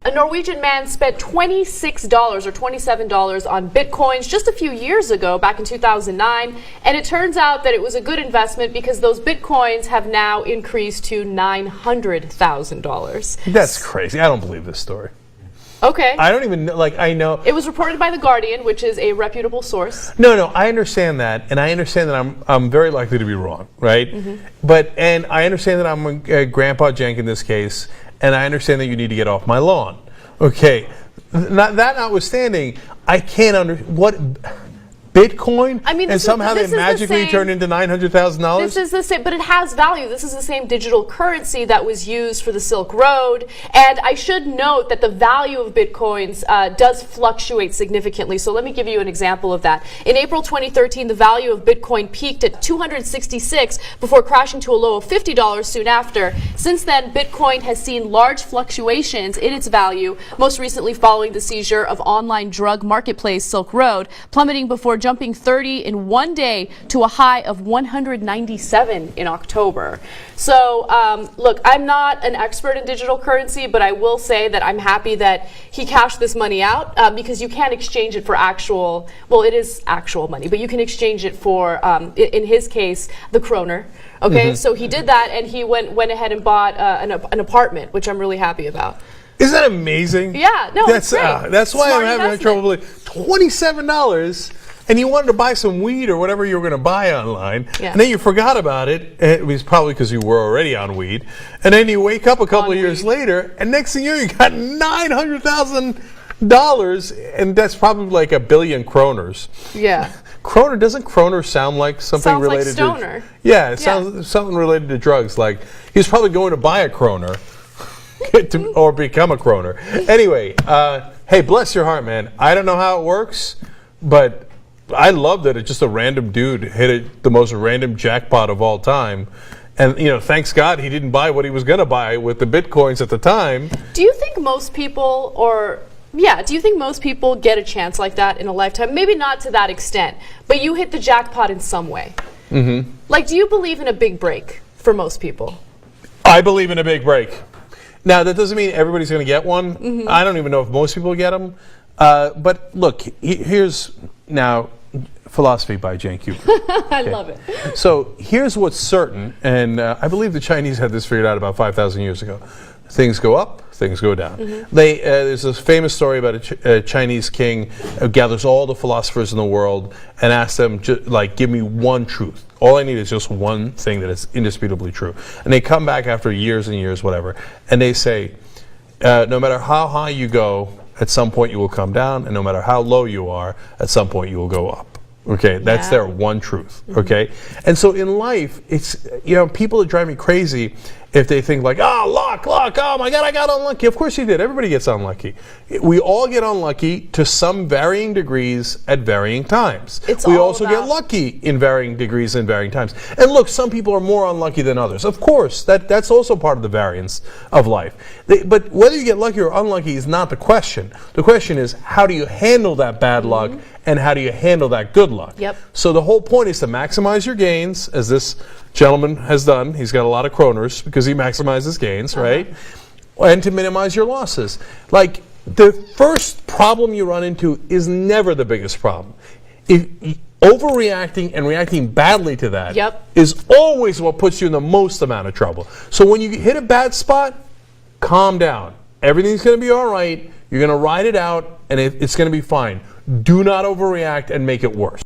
A Norwegian man spent $26 or $27 on bitcoins just a few years ago, back in 2009, and it turns out that it was a good investment because those bitcoins have now increased to $900,000. That's crazy. I don't believe this story. Okay. I don't even know, I know. It was reported by The Guardian, which is a reputable source. No, I understand that, and I understand that I'm very likely to be wrong, right? And I understand that I'm Grandpa Jenk in this case, and I understand that you need to get off my lawn. Okay, notwithstanding, I can't what Bitcoin, I mean, and somehow they magically turn into $900,000. This is the same, but it has value. This is the same digital currency that was used for the Silk Road, and I should note that the value of bitcoins does fluctuate significantly. So let me give you an example of that. In April 2013, the value of Bitcoin peaked at $266 before crashing to a low of $50 soon after. Since then, Bitcoin has seen large fluctuations in its value, most recently following the seizure of online drug marketplace Silk Road, plummeting before jumping 30 in one day to a high of 197 in October. So, look, I'm not an expert in digital currency, but I will say that I'm happy that he cashed this money out because you can't exchange it for actual, well, it is actual money, but you can exchange it for, in his case, the kroner. Okay, so he did that, and he went ahead and bought an apartment, which I'm really happy about. Isn't that amazing? Yeah, no, that's great. That's why Smart I'm having trouble believing $27. And you wanted to buy some weed or whatever you were going to buy online, and then you forgot about it. It was probably because you were already on weed. And then you wake up a couple of years later, and next thing you know, you got $900,000, and that's probably like 1 billion kroners. Yeah. Kroner, doesn't kroner sound like something related like stoner. to? Yeah, it sounds something related to drugs. Like he's probably going to buy a kroner or become a kroner. Anyway, hey, bless your heart, man. I don't know how it works, but I love that it's just a random dude hit the most random jackpot of all time. And, thanks God he didn't buy what he was going to buy with the bitcoins at the time. Do you think most people get a chance like that in a lifetime? Maybe not to that extent, but you hit the jackpot in some way. Like, do you believe in a big break for most people? I believe in a big break. Now, that doesn't mean everybody's going to get one. I don't even know if most people get them. But look, here's now philosophy by Cenk Uygur. I love it. So here's what's certain, and I believe the Chinese had this figured out about 5,000 years ago. Things go up, things go down. There's this famous story about a Chinese king who gathers all the philosophers in the world and asks them, give me one truth. All I need is just one thing that is indisputably true. And they come back after years and years, whatever, and they say, no matter how high you go, at some point you will come down, and no matter how low you are, at some point you will go up. Okay, that's their one truth. Okay, and so in life, it's people that drive me crazy if they think like, luck, oh my God, I got unlucky. Of course you did. Everybody gets unlucky. We all get unlucky to some varying degrees at varying times. We also get lucky in varying degrees and varying times. And look, some people are more unlucky than others. Of course, that's also part of the variance of life. But whether you get lucky or unlucky is not the question. The question is, how do you handle that bad luck, and how do you handle that good luck? Yep. So the whole point is to maximize your gains, as this gentleman has done. He's got a lot of kroners because he maximizes gains, right? And to minimize your losses. Like, the first problem you run into is never the biggest problem. Overreacting and reacting badly to that is always what puts you in the most amount of trouble. So when you hit a bad spot, calm down. Everything's going to be all right. You're going to ride it out, and it's going to be fine. Do not overreact and make it worse.